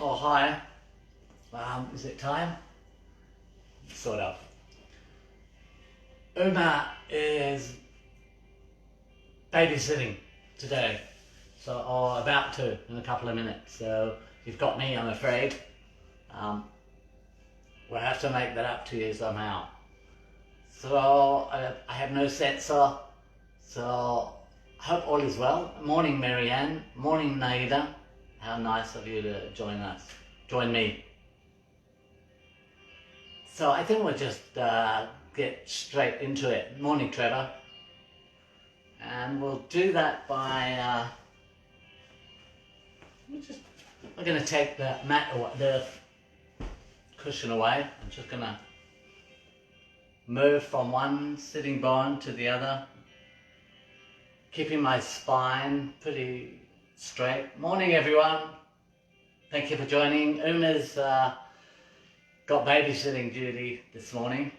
Oh, hi. Is it time? Sort of. Uma is babysitting today, or about to in a couple of minutes. So you've got me, I'm afraid. We'll have to make that up to you somehow. So I have no sensor. So I hope all is well. Morning, Marianne. Morning, Naida. How nice of you to join me. So I think we'll just get straight into it. Morning, Trevor. And we'll do that by, we're going to take the the cushion away. I'm just going to move from one sitting bone to the other, keeping my spine pretty straight. Morning, everyone. Thank you for joining. Uma's got babysitting duty this morning.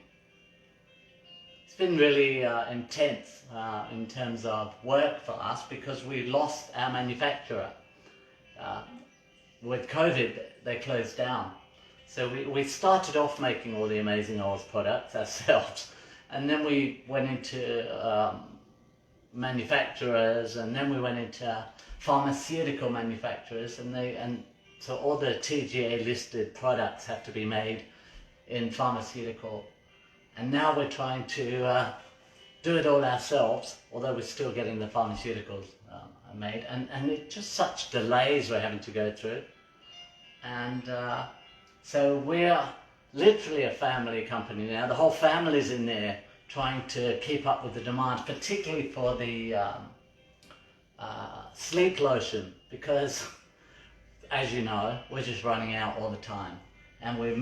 It's been really intense in terms of work for us because we lost our manufacturer. With COVID, they closed down. So we started off making all the Amazing Oils products ourselves, and then we went into manufacturers, and then we went into pharmaceutical manufacturers, and so all the TGA listed products have to be made in pharmaceutical. And now we're trying to do it all ourselves, although we're still getting the pharmaceuticals made. And it's just such delays we're having to go through. And so we're literally a family company now. The whole family's in there trying to keep up with the demand, particularly for the sleep lotion, because as you know, we're just running out all the time. And we're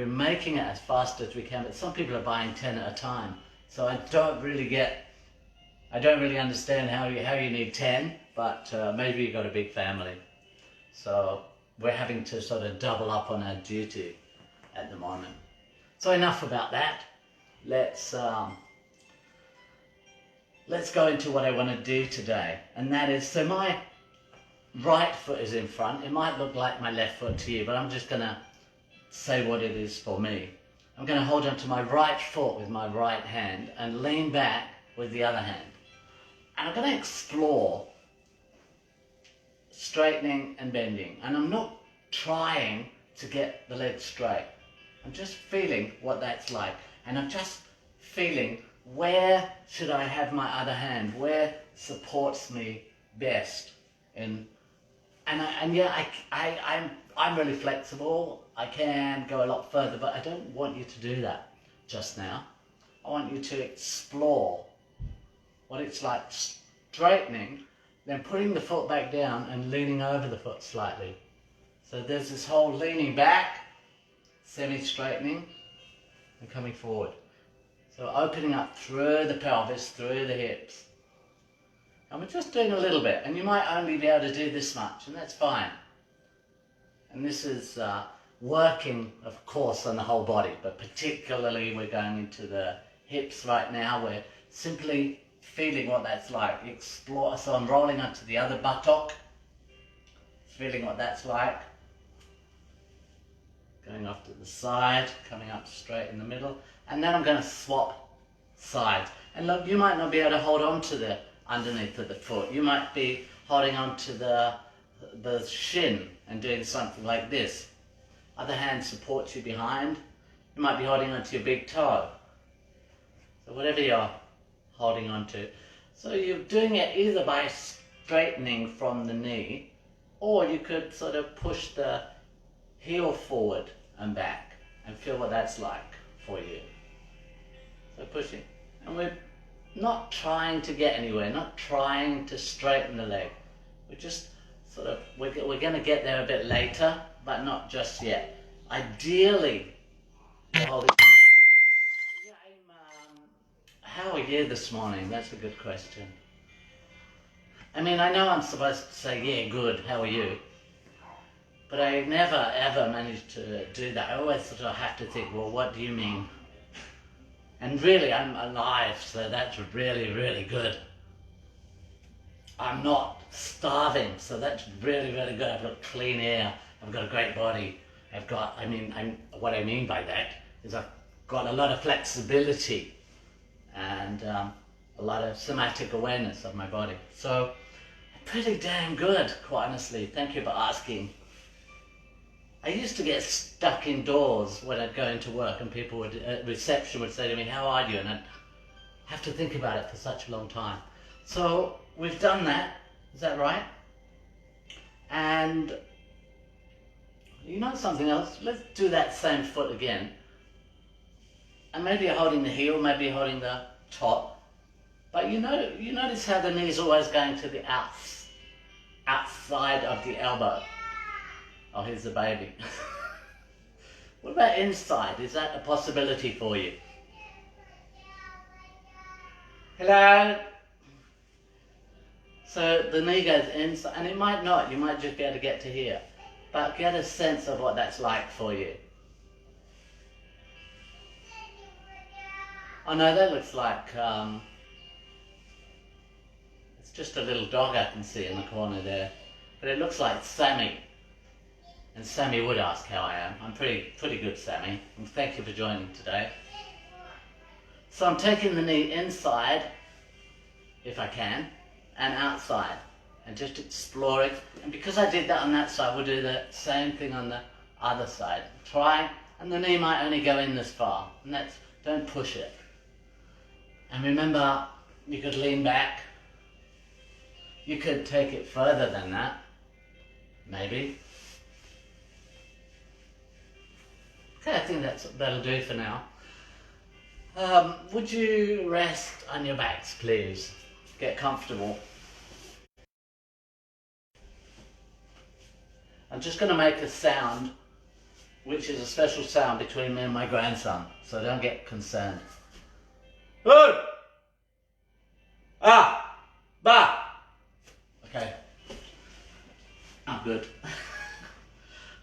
making it as fast as we can, but some people are buying 10 at a time. So I don't really understand how you need 10, but maybe you've got a big family. So we're having to sort of double up on our duty at the moment. So enough about that. Let's go into what I want to do today. And that is, so my right foot is in front. It might look like my left foot to you, but I'm just going to say what it is for me. I'm going to hold onto my right foot with my right hand and lean back with the other hand. And I'm going to explore straightening and bending. And I'm not trying to get the legs straight. I'm just feeling what that's like. And I'm just feeling, where should I have my other hand? Where supports me best? I'm really flexible. I can go a lot further, but I don't want you to do that just now. I want you to explore what it's like straightening, then putting the foot back down and leaning over the foot slightly. So there's this whole leaning back, semi-straightening, and coming forward. So opening up through the pelvis, through the hips. And we're just doing a little bit, and you might only be able to do this much, and that's fine. And this is working, of course, on the whole body, but particularly we're going into the hips right now. We're simply feeling what that's like. Explore. So I'm rolling onto the other buttock, feeling what that's like. Going off to the side, coming up straight in the middle, and then I'm going to swap sides. And look, you might not be able to hold on to the underneath of the foot. You might be holding on to the shin and doing something like this. Other hand supports you behind. You might be holding onto your big toe. So whatever you're holding on to. So you're doing it either by straightening from the knee, or you could sort of push the heel forward and back and feel what that's like for you. So pushing. And we're not trying to get anywhere, not trying to straighten the leg. We're just sort of, we're going to get there a bit later, but not just yet. Ideally, hold it. How are you this morning? That's a good question. I mean, I know I'm supposed to say, yeah, good, how are you? But I never ever manage to do that. I always sort of have to think, well, what do you mean? And really, I'm alive, so that's really, really good. I'm not starving, so that's really, really good. I've got clean air. I've got a great body. What I mean by that is I've got a lot of flexibility and a lot of somatic awareness of my body. So, pretty damn good, quite honestly. Thank you for asking. I used to get stuck indoors when I'd go into work and people would, at reception would say to me, how are you? And I'd have to think about it for such a long time. So we've done that, is that right? And you know something else? Let's do that same foot again. And maybe you're holding the heel, maybe you're holding the top. But you notice how the knee's always going to the outside of the elbow. Oh, here's the baby. What about inside? Is that a possibility for you? Hello? So the knee goes inside, and it might not. You might just be able to get to here. But get a sense of what that's like for you. Oh no, that looks like, it's just a little dog I can see in the corner there. But it looks like Sammy. And Sammy would ask how I am. I'm pretty good, Sammy. And thank you for joining today. So I'm taking the knee inside, if I can, and outside. And just explore it. And because I did that on that side, we'll do the same thing on the other side. Try, and the knee might only go in this far. And don't push it. And remember, you could lean back. You could take it further than that. Maybe. Okay, I think that'll do for now. Would you rest on your backs, please? Get comfortable. I'm just going to make a sound, which is a special sound between me and my grandson, so don't get concerned. Good. Ah, ba. Okay, I'm good.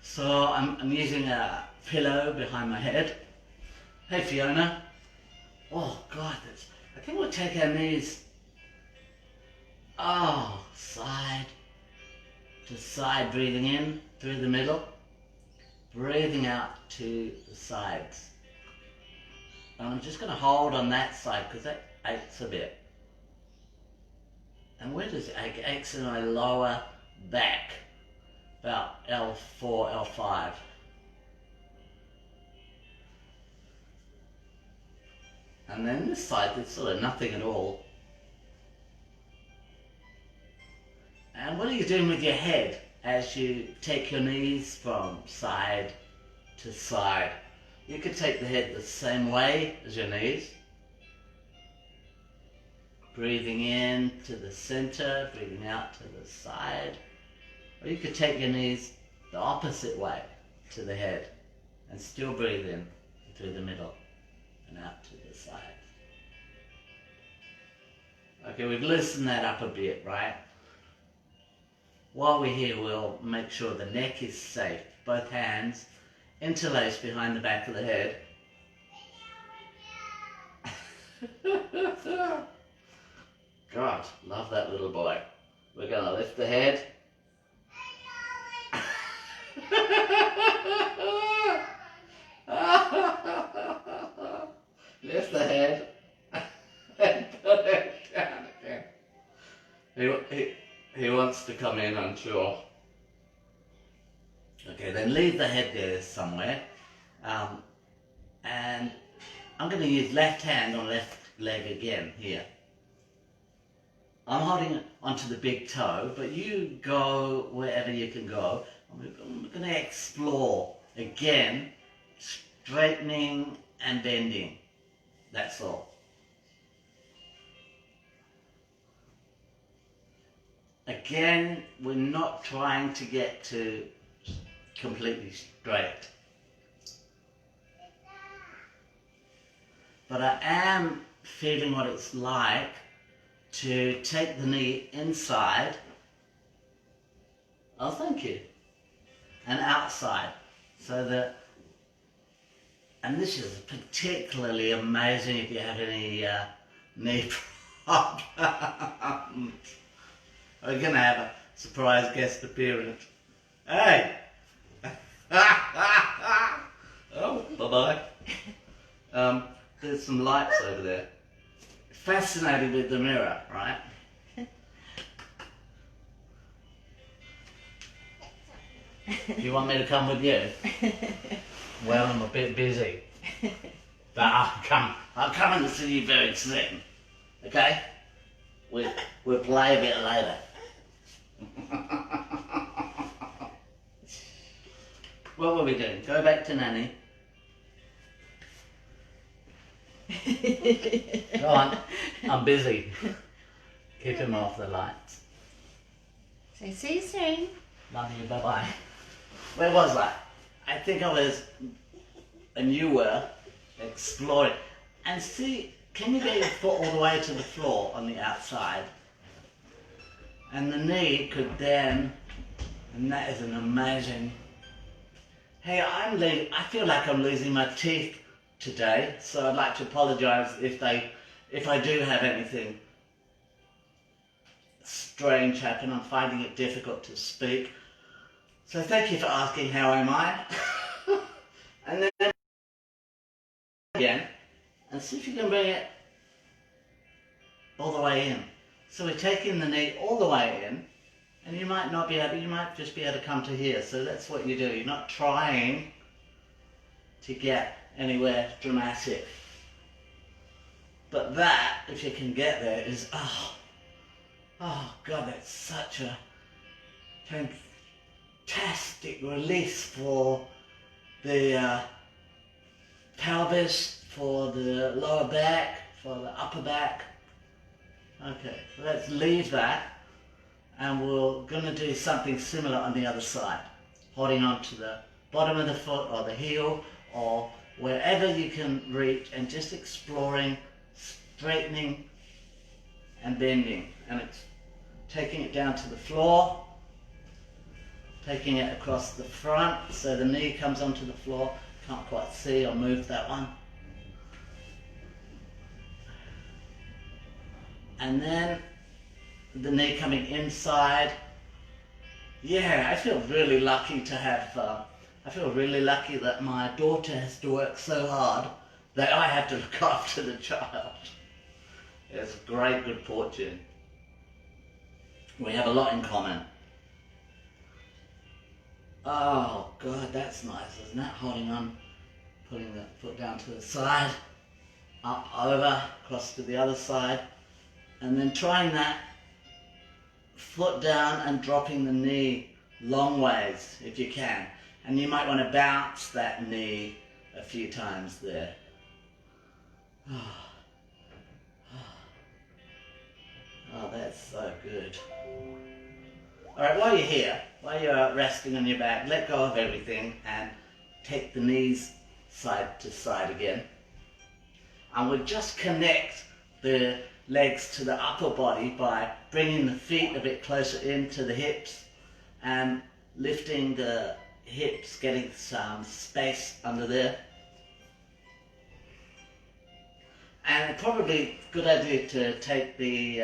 So I'm using a pillow behind my head. Hey Fiona. Oh God, I think we'll take our knees, side to side, breathing in through the middle, breathing out to the sides. And I'm just going to hold on that side because that aches a bit. And where does it ache? It aches in my lower back, about L4, L5. And then this side, there's sort of nothing at all. And what are you doing with your head as you take your knees from side to side? You could take the head the same way as your knees. Breathing in to the center, breathing out to the side. Or you could take your knees the opposite way to the head and still breathe in through the middle and out to the side. Okay, we've loosened that up a bit, right? While we're here, we'll make sure the neck is safe. Both hands interlaced behind the back of the head. God, love that little boy. We're going to lift the head. Lift the head and put it down again. He wants to come in, I'm sure. Okay, then leave the head there somewhere. And I'm going to use left hand on left leg again here. I'm holding onto the big toe, but you go wherever you can go. I'm going to explore again, straightening and bending. That's all. Again, we're not trying to get to completely straight. But I am feeling what it's like to take the knee inside. Oh, thank you. And outside. So that, and this is particularly amazing if you have any knee problems. We're going to have a surprise guest appearance. Hey, Oh, bye-bye. There's some lights over there. Fascinated with the mirror, right? You want me to come with you? Well, I'm a bit busy. But I'll come and see you very soon. Okay? We'll play a bit later. What were we doing? Go back to Nanny. Go on. I'm busy. Keep him off the lights. So see you soon. Love you. Bye-bye. Where was I? I think I was, and you were, exploring. And see, can you get your foot all the way to the floor on the outside? And the knee could then, and that is an amazing. Hey, I feel like I'm losing my teeth today, so I'd like to apologise if I do have anything strange happen. I'm finding it difficult to speak. So thank you for asking, how am I? And then again, and see if you can bring it all the way in. So we're taking the knee all the way in, and you might not be able, you might just be able to come to here. So that's what you do. You're not trying to get anywhere dramatic. But that, if you can get there, is, oh God, that's such a fantastic release for the pelvis, for the lower back, for the upper back. Okay, let's leave that, and we're going to do something similar on the other side, holding on to the bottom of the foot or the heel or wherever you can reach, and just exploring, straightening and bending, and it's taking it down to the floor, taking it across the front so the knee comes onto the floor. Can't quite see, I'll move that one. And then the knee coming inside. Yeah, I feel really lucky to have, I feel really lucky that my daughter has to work so hard that I have to look after the child. It's great good fortune. We have a lot in common. Oh God, that's nice, isn't it? Holding on, putting the foot down to the side, up, over, across to the other side, and then trying that foot down and dropping the knee long ways if you can. And you might want to bounce that knee a few times there. Oh, that's so good. Alright, while you're here, while you're resting on your back, let go of everything and take the knees side to side again. And we'll just connect the legs to the upper body by bringing the feet a bit closer into the hips and lifting the hips, getting some space under there. And probably a good idea to take the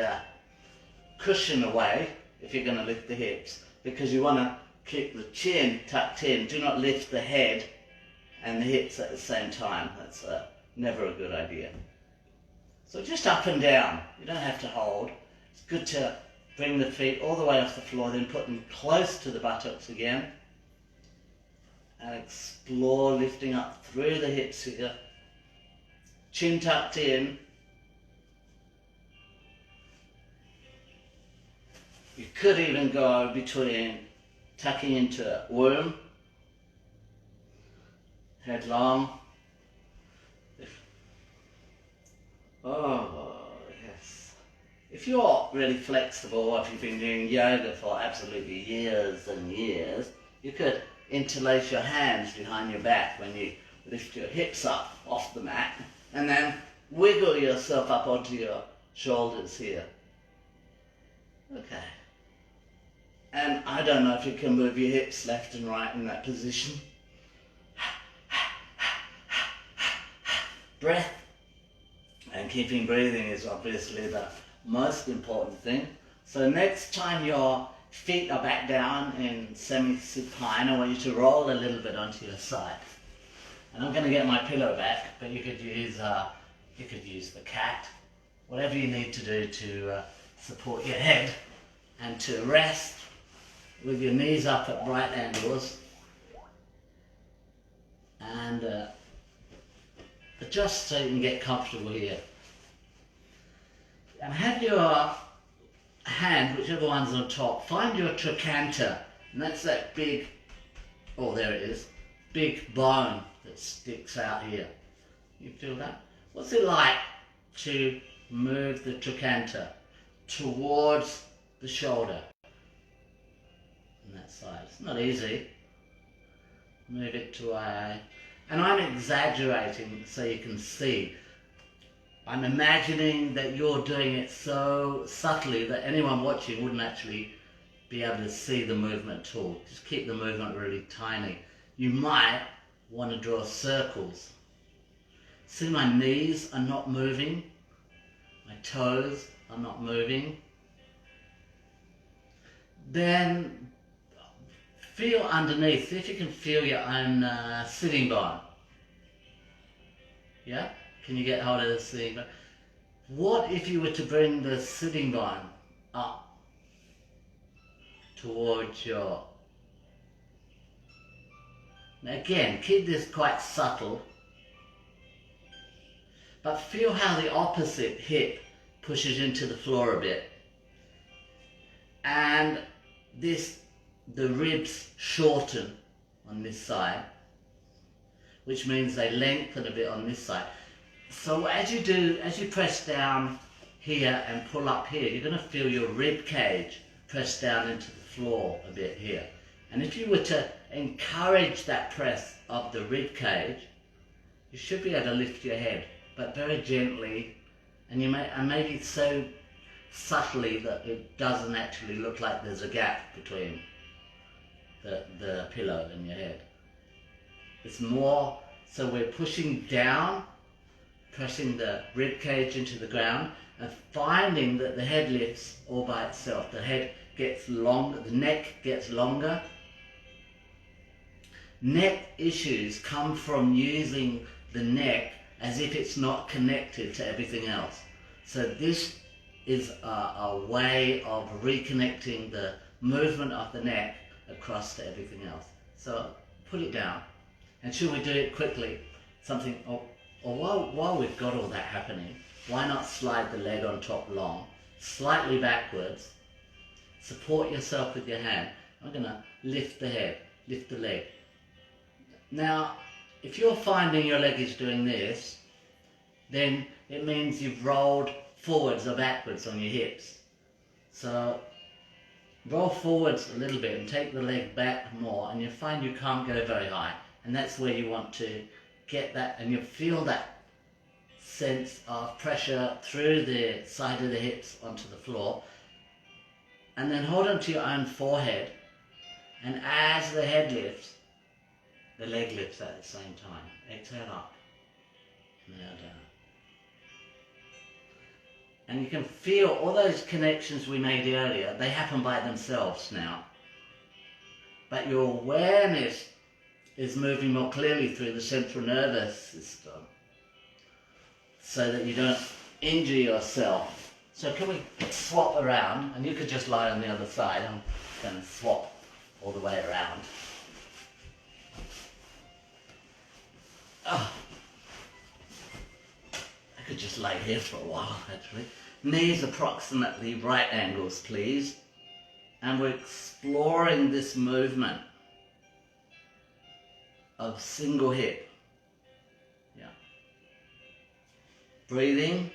cushion away if you're going to lift the hips, because you want to keep the chin tucked in. Do not lift the head and the hips at the same time. That's never a good idea. So just up and down. You don't have to hold. It's good to bring the feet all the way off the floor, then put them close to the buttocks again. And explore lifting up through the hips here. Chin tucked in. You could even go between tucking into worm, head long. Oh, yes. If you're really flexible, or if you've been doing yoga for absolutely years and years, you could interlace your hands behind your back when you lift your hips up off the mat, and then wiggle yourself up onto your shoulders here. Okay. And I don't know if you can move your hips left and right in that position. Breath. And keeping breathing is obviously the most important thing. So next time you're feet are back down in semi-supine, I want you to roll a little bit onto your side. And I'm going to get my pillow back, but you could use the cat, whatever you need to do to support your head, and to rest with your knees up at right angles, and adjust so you can get comfortable here. And have your hand, whichever one's on top, find your trochanter, and that's that big, oh there it is, big bone that sticks out here. You feel that? What's it like to move the trochanter towards the shoulder on that side? It's not easy. Move it to and I'm exaggerating so you can see. I'm imagining that you're doing it so subtly that anyone watching wouldn't actually be able to see the movement at all. Just keep the movement really tiny. You might want to draw circles. See, my knees are not moving. My toes are not moving. Then feel underneath. See if you can feel your own sitting bone. Yeah? Can you get hold of the sitting bone? What if you were to bring the sitting bone up towards your... Now again, keep this quite subtle, but feel how the opposite hip pushes into the floor a bit. And the ribs shorten on this side, which means they lengthen a bit on this side. So as you press down here and pull up here, you're going to feel your rib cage press down into the floor a bit here. And if you were to encourage that press of the rib cage, you should be able to lift your head, but very gently, and maybe so subtly that it doesn't actually look like there's a gap between the pillow and your head. It's more, so we're pushing down, pressing the rib cage into the ground, and finding that the head lifts all by itself. The head gets longer, the neck gets longer. Neck issues come from using the neck as if it's not connected to everything else. So this is a way of reconnecting the movement of the neck across to everything else. So put it down. And should we do it quickly? Something, or while we've got all that happening, why not slide the leg on top long, slightly backwards, support yourself with your hand. I'm going to lift the head, lift the leg. Now, if you're finding your leg is doing this, then it means you've rolled forwards or backwards on your hips. So roll forwards a little bit and take the leg back more, and you'll find you can't go very high. And that's where you want to get that, and you feel that sense of pressure through the side of the hips onto the floor. And then hold onto your own forehead, and as the head lifts, the leg lifts at the same time. Exhale up, now down. And you can feel all those connections we made earlier, they happen by themselves now. But your awareness is moving more clearly through the central nervous system so that you don't injure yourself. So can we swap around? And you could just lie on the other side. I'm going to swap all the way around. Oh. I could just lay here for a while, actually. Knees approximately right angles, please. And we're exploring this movement of single hip. Yeah. Breathing.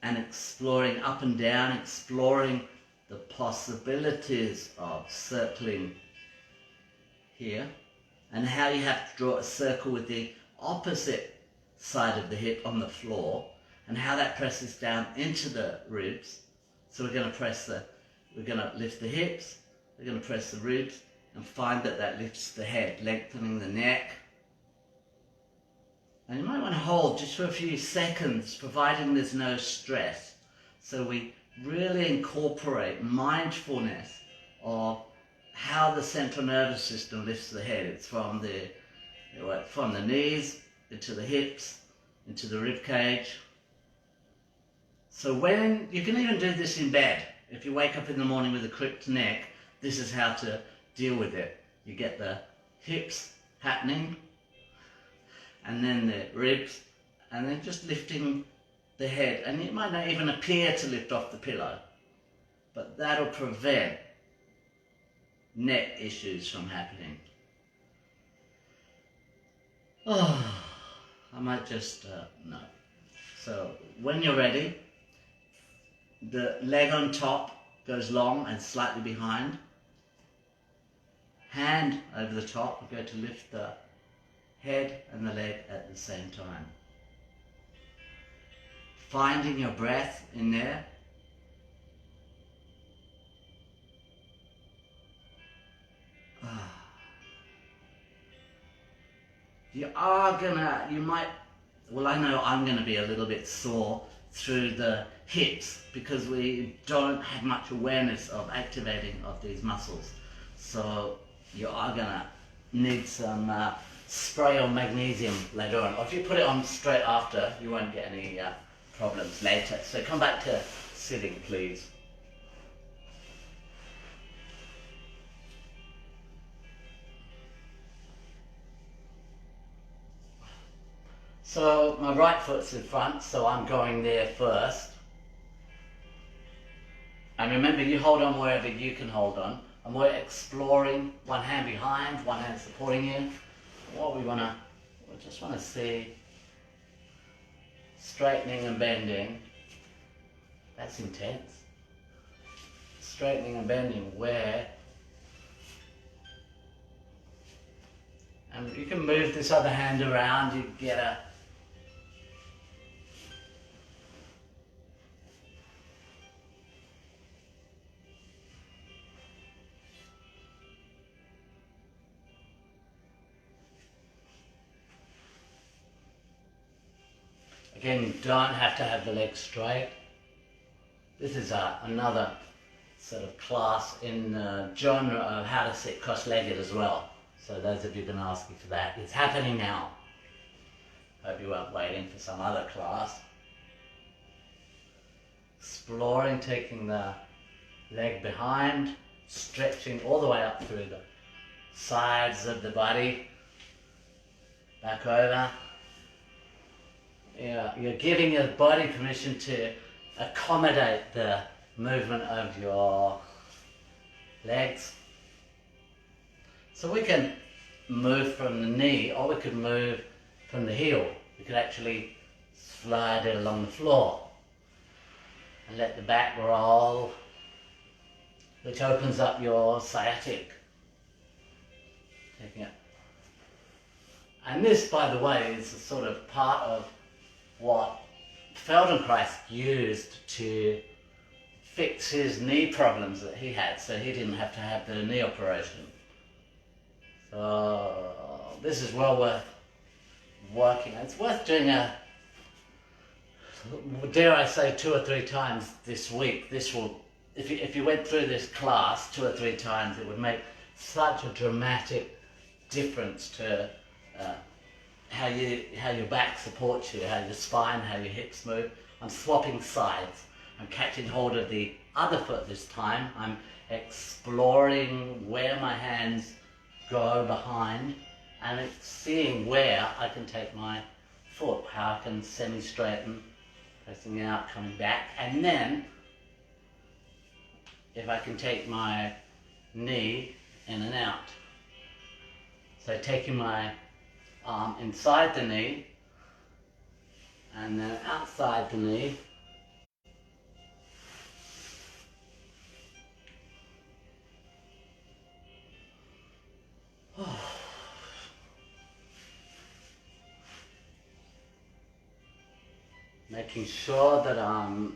And exploring up and down, exploring the possibilities of circling here, and how you have to draw a circle with the opposite side of the hip on the floor, and how that presses down into the ribs. So we're going to lift the hips, we're going to press the ribs, and find that that lifts the head, lengthening the neck. And you might want to hold just for a few seconds, providing there's no stress. So we really incorporate mindfulness of how the central nervous system lifts the head. It's from the knees into the hips, into the rib cage. So when you can even do this in bed. If you wake up in the morning with a crooked neck, this is how to deal with it. You get the hips happening, and then the ribs, and then just lifting the head. And it might not even appear to lift off the pillow, but that'll prevent neck issues from happening. Oh, I might just, no. So when you're ready, the leg on top goes long and slightly behind. Hand over the top, we're going to lift the head and the leg at the same time. Finding your breath in there. I know I'm gonna be a little bit sore through the hips because we don't have much awareness of activating of these muscles. So you are gonna need some spray on magnesium later on. Or if you put it on straight after, you won't get any problems later. So come back to sitting, please. So my right foot's in front, so I'm going there first. And remember, you hold on wherever you can hold on. And we're exploring one hand behind, one hand supporting you. What we just want to see, straightening and bending. That's intense. Straightening and bending where, and you can move this other hand around, you get a again, you don't have to have the legs straight. This is another sort of class in the genre of how to sit cross-legged as well. So those of you can ask me for that. It's happening now. Hope you weren't waiting for some other class. Exploring, taking the leg behind, stretching all the way up through the sides of the body, back over. You're giving your body permission to accommodate the movement of your legs. So we can move from the knee, or we could move from the heel. We could actually slide it along the floor and let the back roll, which opens up your sciatic. Taking it. And this, by the way, is a sort of part of what Feldenkrais used to fix his knee problems that he had, so he didn't have to have the knee operation. So this is well worth working. It's worth doing dare I say, 2 or 3 times this week. This will, if you went through this class 2 or 3 times, it would make such a dramatic difference to how your back supports you, how your spine, how your hips move. I'm swapping sides. I'm catching hold of the other foot this time. I'm exploring where my hands go behind, and it's seeing where I can take my foot, how I can semi-straighten, pressing out, coming back, and then if I can take my knee in and out. So taking my arm inside the knee and then outside the knee. Making sure that I'm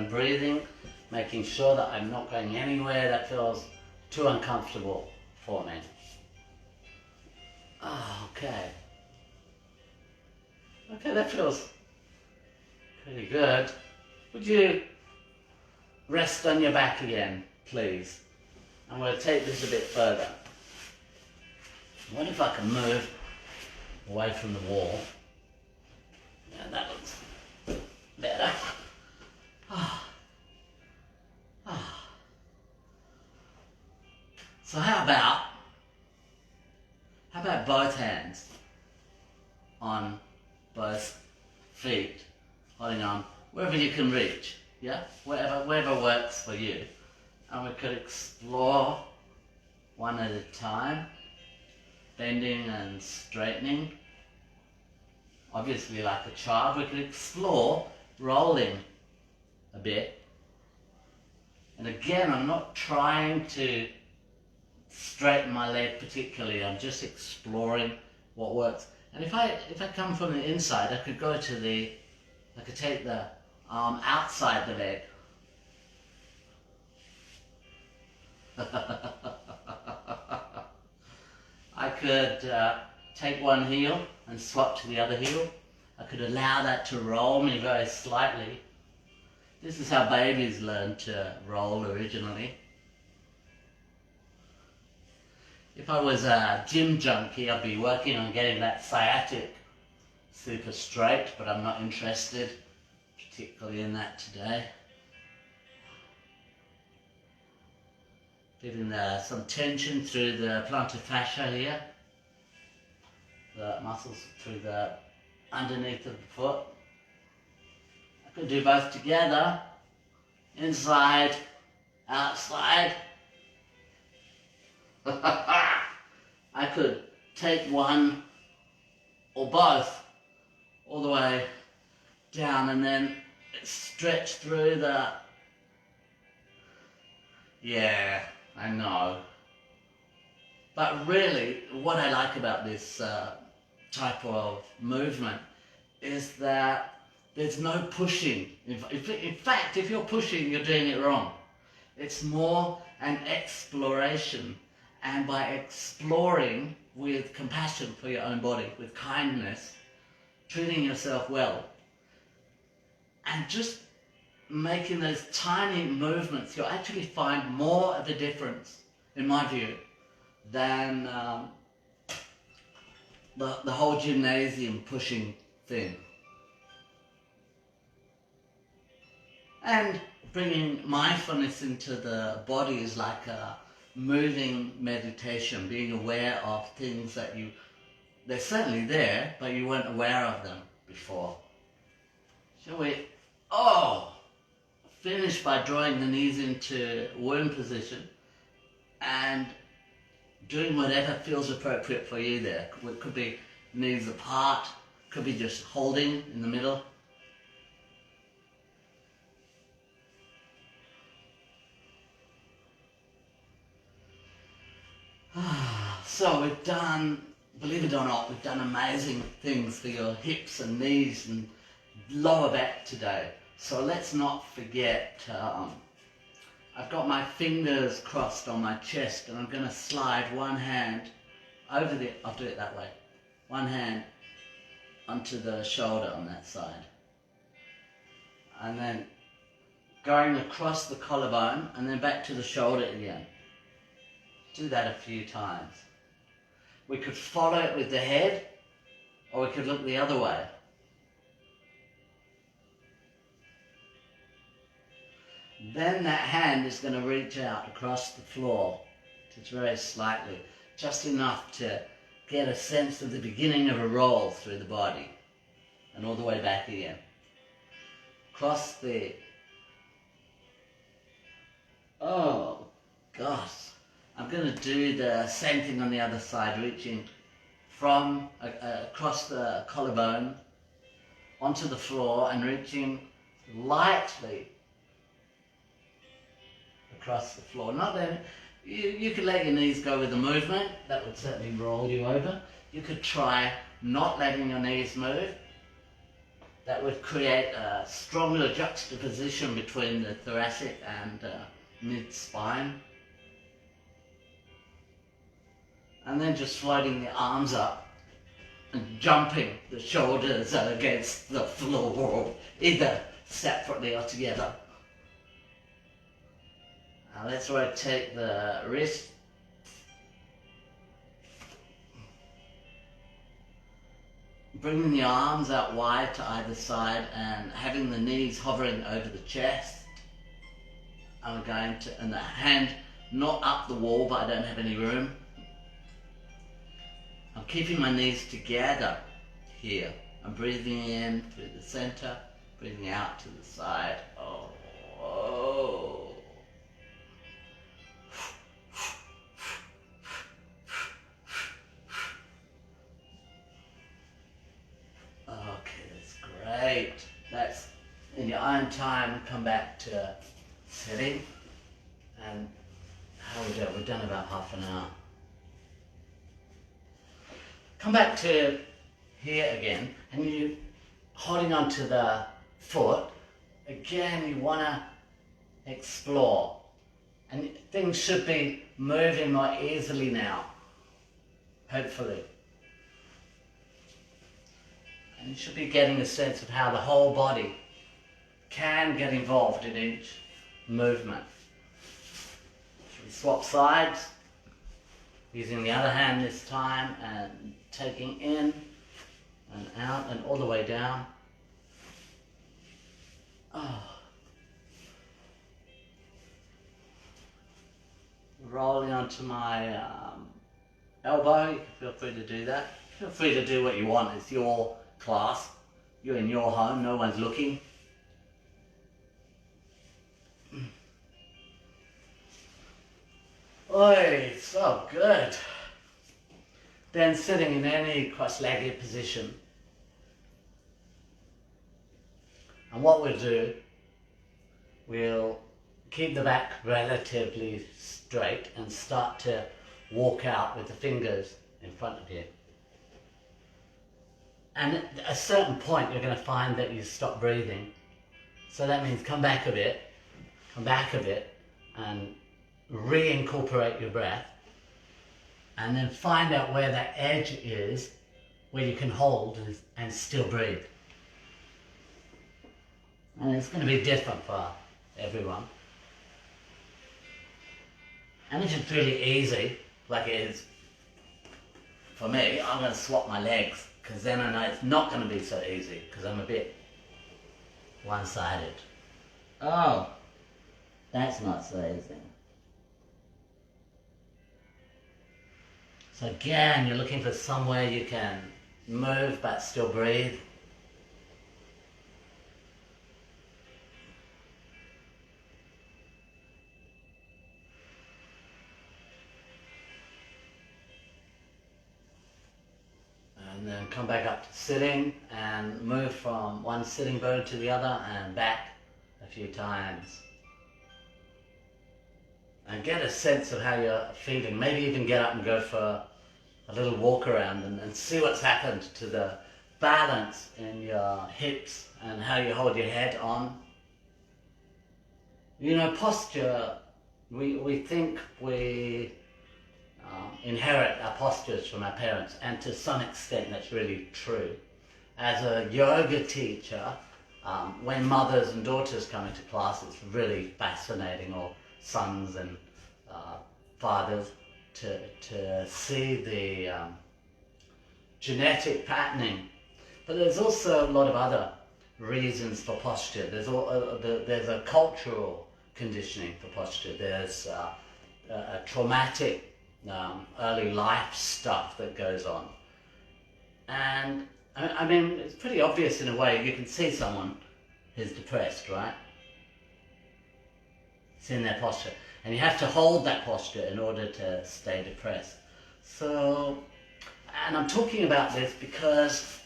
breathing, making sure that I'm not going anywhere that feels too uncomfortable for me. Okay, that feels pretty good. Would you rest on your back again, please? I'm going to take this a bit further. What if I can move away from the wall? Yeah, that looks better. So how about both hands on both feet, holding on wherever you can reach, yeah? Wherever works for you. And we could explore one at a time, bending and straightening. Obviously, like a child, we could explore rolling a bit. And again, I'm not trying to straighten my leg particularly, I'm just exploring what works. And if I come from the inside, I could take the arm outside the leg. I could take one heel and swap to the other heel. I could allow that to roll me very slightly. This is how babies learn to roll originally. If I was a gym junkie, I'd be working on getting that sciatic super straight, but I'm not interested particularly in that today. Feeling some tension through the plantar fascia here, the muscles through the underneath of the foot. I could do both together, inside, outside. I could take one or both all the way down and then stretch through the... Yeah, I know. But really, what I like about this type of movement is that there's no pushing. In fact, if you're pushing, you're doing it wrong. It's more an exploration. And by exploring with compassion for your own body, with kindness, treating yourself well, and just making those tiny movements, you'll actually find more of a difference, in my view, than the whole gymnasium pushing thing. And bringing mindfulness into the body is like a moving meditation, being aware of things that they're certainly there, but you weren't aware of them before. Shall we? Finish by drawing the knees into womb position and doing whatever feels appropriate for you there. It could be knees apart, could be just holding in the middle. So we've done, believe it or not, we've done amazing things for your hips and knees and lower back today. So let's not forget, I've got my fingers crossed on my chest and I'm going to slide one hand over I'll do it that way, one hand onto the shoulder on that side. And then going across the collarbone and then back to the shoulder again. Do that a few times. We could follow it with the head, or we could look the other way. Then that hand is going to reach out across the floor, just very slightly, just enough to get a sense of the beginning of a roll through the body, and all the way back again. Cross the... Oh, gosh. I'm going to do the same thing on the other side, reaching from across the collarbone onto the floor and reaching lightly across the floor. Not that you could let your knees go with the movement, that would certainly roll you over. You could try not letting your knees move. That would create a stronger juxtaposition between the thoracic and mid-spine. And then just floating the arms up and jumping the shoulders against the floor, either separately or together. Now let's rotate the wrist. Bringing the arms out wide to either side and having the knees hovering over the chest. I'm going to, and the hand not up the wall, but I don't have any room. I'm keeping my knees together here. I'm breathing in through the center, breathing out to the side. Oh. Okay, that's great. That's in your own time. Come back to sitting. And how we do it? We've done about half an hour. Come back to here again, and you holding onto the foot. Again, you want to explore, and things should be moving more easily now, hopefully. And you should be getting a sense of how the whole body can get involved in each movement. Should we swap sides? Using the other hand this time and taking in and out and all the way down. Oh. Rolling onto my elbow. You can feel free to do that. Feel free to do what you want. It's your class. You're in your home. No one's looking. Oi, so good. Then sitting in any cross-legged position. And what we'll do, we'll keep the back relatively straight and start to walk out with the fingers in front of you. And at a certain point you're going to find that you stop breathing. So that means come back a bit, and reincorporate your breath, and then find out where that edge is where you can hold and still breathe. And it's going to be different for everyone. And if it's really easy, like it is for me, I'm going to swap my legs, because then I know it's not going to be so easy, because I'm a bit one-sided. Oh, that's not so easy. So again, you're looking for somewhere you can move but still breathe. And then come back up to sitting and move from one sitting bone to the other and back a few times. And get a sense of how you're feeling. Maybe even get up and go for a little walk around and see what's happened to the balance in your hips and how you hold your head on. You know, posture, we think we inherit our postures from our parents, and to some extent that's really true. As a yoga teacher, when mothers and daughters come into class, it's really fascinating, or sons and fathers, to see the genetic patterning. But there's also a lot of other reasons for posture. There's a cultural conditioning for posture. There's a traumatic early life stuff that goes on. And I mean, it's pretty obvious in a way. You can see someone who's depressed, right? It's in their posture. And you have to hold that posture in order to stay depressed. So, and I'm talking about this because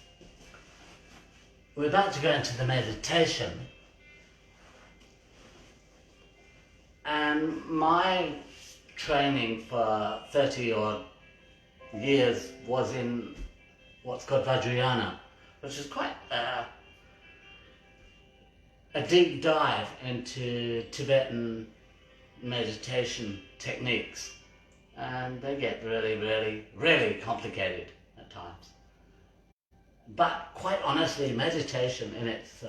we're about to go into the meditation. And my training for 30 odd years was in what's called Vajrayana, which is quite a deep dive into Tibetan meditation techniques, and they get really, really, really complicated at times. But quite honestly, meditation in its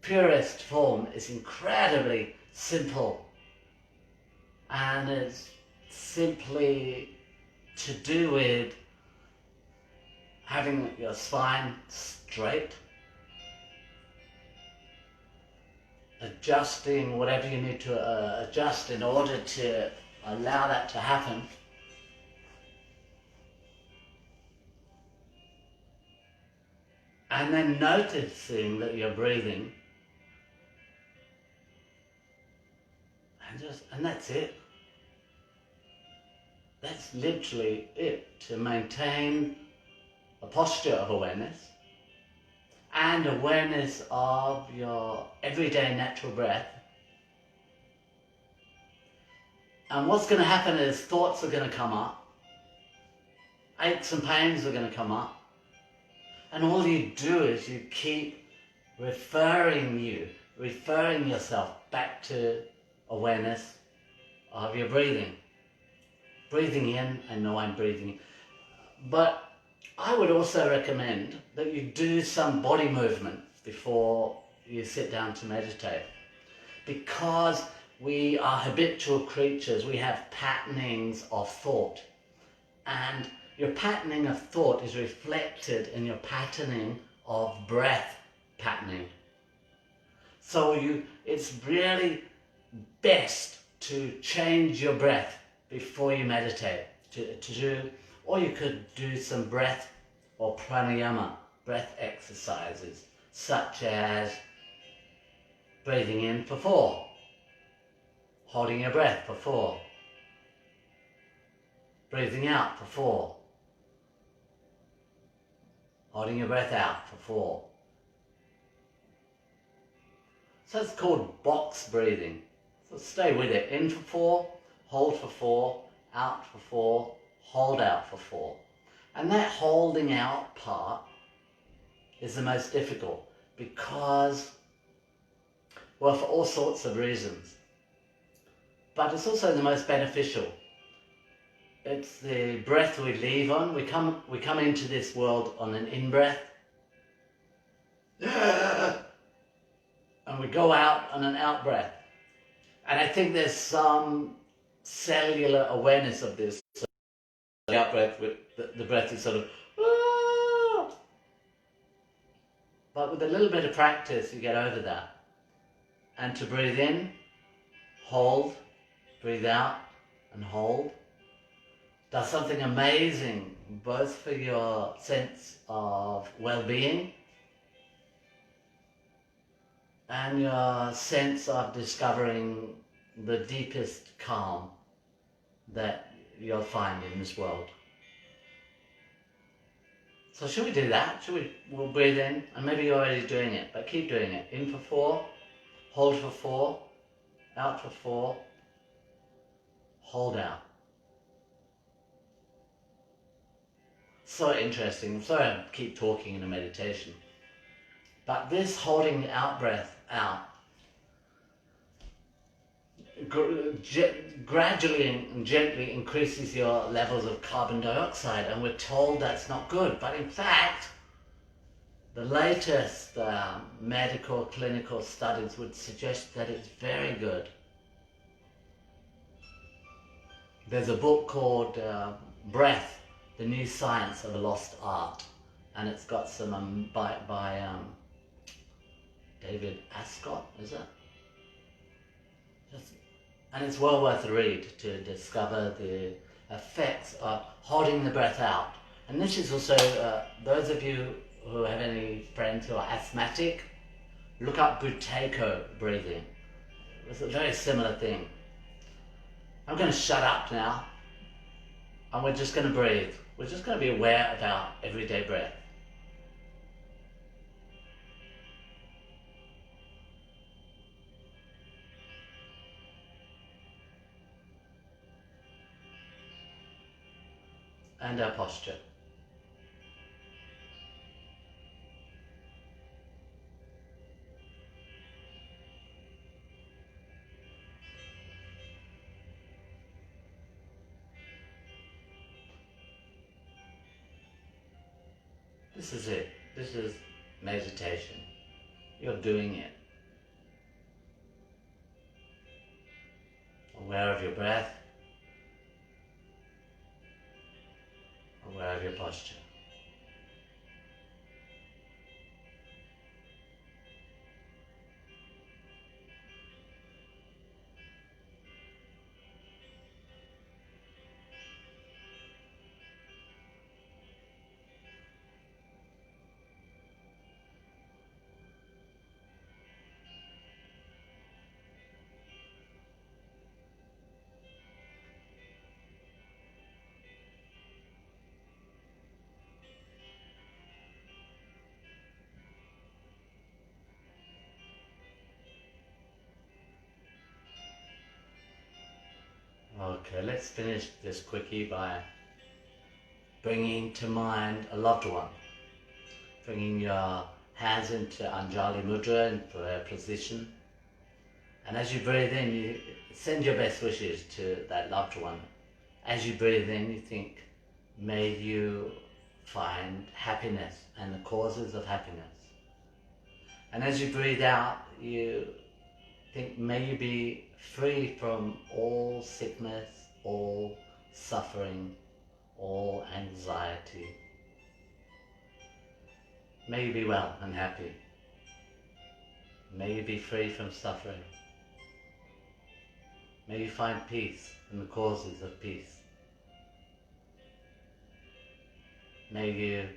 purest form is incredibly simple, and it's simply to do with having your spine straight, adjusting whatever you need to adjust in order to allow that to happen. And then noticing that you're breathing, and that's it. That's literally it, to maintain a posture of awareness and awareness of your everyday natural breath. And what's going to happen is thoughts are going to come up, aches and pains are going to come up, and all you do is you keep referring yourself back to awareness of your breathing. Breathing in, I know I'm breathing in. But I would also recommend that you do some body movement before you sit down to meditate, because we are habitual creatures. We have patternings of thought, and your patterning of thought is reflected in your patterning of breath patterning. So it's really best to change your breath before you meditate. Or you could do some breath or pranayama, breath exercises, such as breathing in for 4, holding your breath for 4, breathing out for 4, holding your breath out for 4. So it's called box breathing. So stay with it. In for 4, hold for 4, out for 4, hold out for 4. And that holding out part is the most difficult because, well, for all sorts of reasons. But it's also the most beneficial. It's the breath we leave on. We come into this world on an in-breath. And we go out on an out-breath. And I think there's some cellular awareness of this. So the out-breath, the breath is sort of, but with a little bit of practice, you get over that. And to breathe in, hold, breathe out, and hold, does something amazing, both for your sense of well-being and your sense of discovering the deepest calm that you'll find in this world. So should we do that? We'll breathe in, and maybe you're already doing it, but keep doing it. In for 4, hold for 4, out for 4, hold out. So interesting. I'm sorry I keep talking in a meditation. But this holding the out breath out gradually and gently increases your levels of carbon dioxide, and we're told that's not good. But in fact, the latest medical clinical studies would suggest that it's very good. There's a book called Breath, The New Science of a Lost Art, and it's got some by David Ascott, is it? And it's well worth a read to discover the effects of holding the breath out. And this is also, those of you who have any friends who are asthmatic, look up Buteyko breathing. It's a very similar thing. I'm going to shut up now, and we're just going to breathe. We're just going to be aware of our everyday breath. And our posture. This is it. This is meditation. You're doing it. aware of your breath, aware of your posture. Okay, let's finish this quickie by bringing to mind a loved one. Bringing your hands into Anjali Mudra in prayer position. And as you breathe in, you send your best wishes to that loved one. As you breathe in, you think, may you find happiness and the causes of happiness. And as you breathe out, you think, may you be free from all sickness, all suffering, all anxiety. May you be well and happy. May you be free from suffering. May you find peace in the causes of peace. May you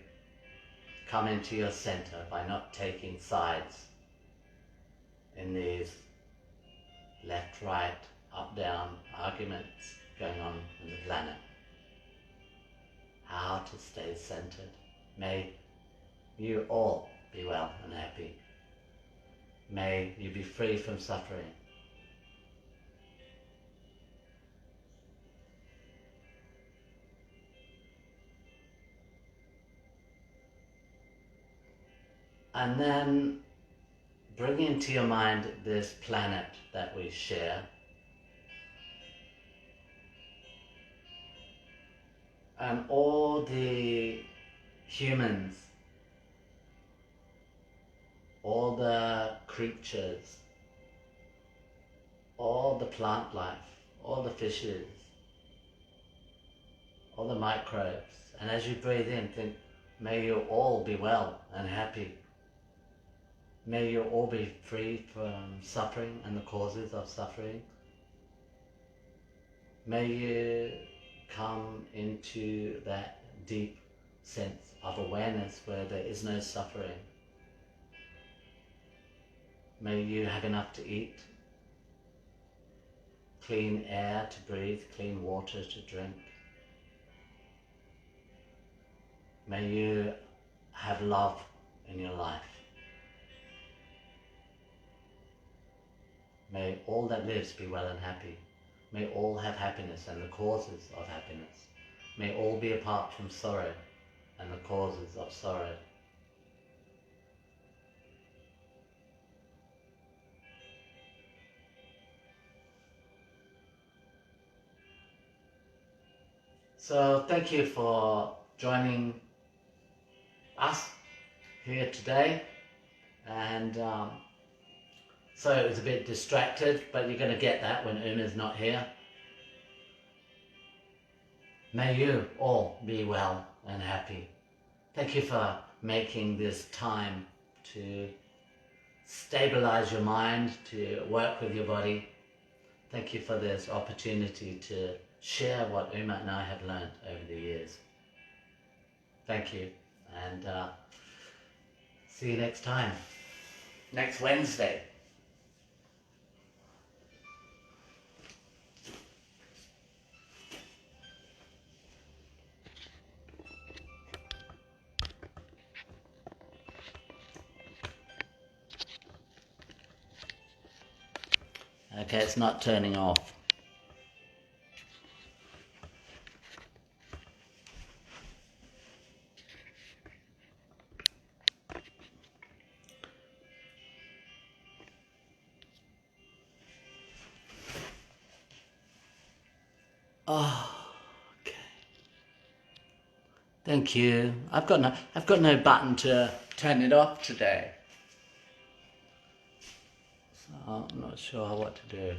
come into your center by not taking sides in these left, right, up, down arguments going on in the planet. How to stay centered. May you all be well and happy. May you be free from suffering. And then bring into your mind this planet that we share. And all the humans, all the creatures, all the plant life, all the fishes, all the microbes. And as you breathe in, think, may you all be well and happy. May you all be free from suffering and the causes of suffering. May you come into that deep sense of awareness where there is no suffering. May you have enough to eat, clean air to breathe, clean water to drink. May you have love in your life. May all that lives be well and happy. May all have happiness and the causes of happiness. May all be apart from sorrow and the causes of sorrow. So thank you for joining us here today. And so it was a bit distracted, but you're going to get that when Uma's not here. May you all be well and happy. Thank you for making this time to stabilize your mind, to work with your body. Thank you for this opportunity to share what Uma and I have learned over the years. Thank you, and see you next time, next Wednesday. Okay, it's not turning off. Oh, okay. Thank you. I've got no button to turn it off today. So I'm not sure what to do.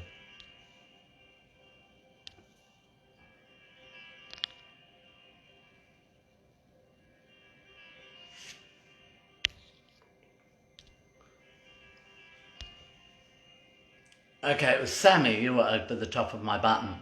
Okay, it was Sammy. You were over the top of my button.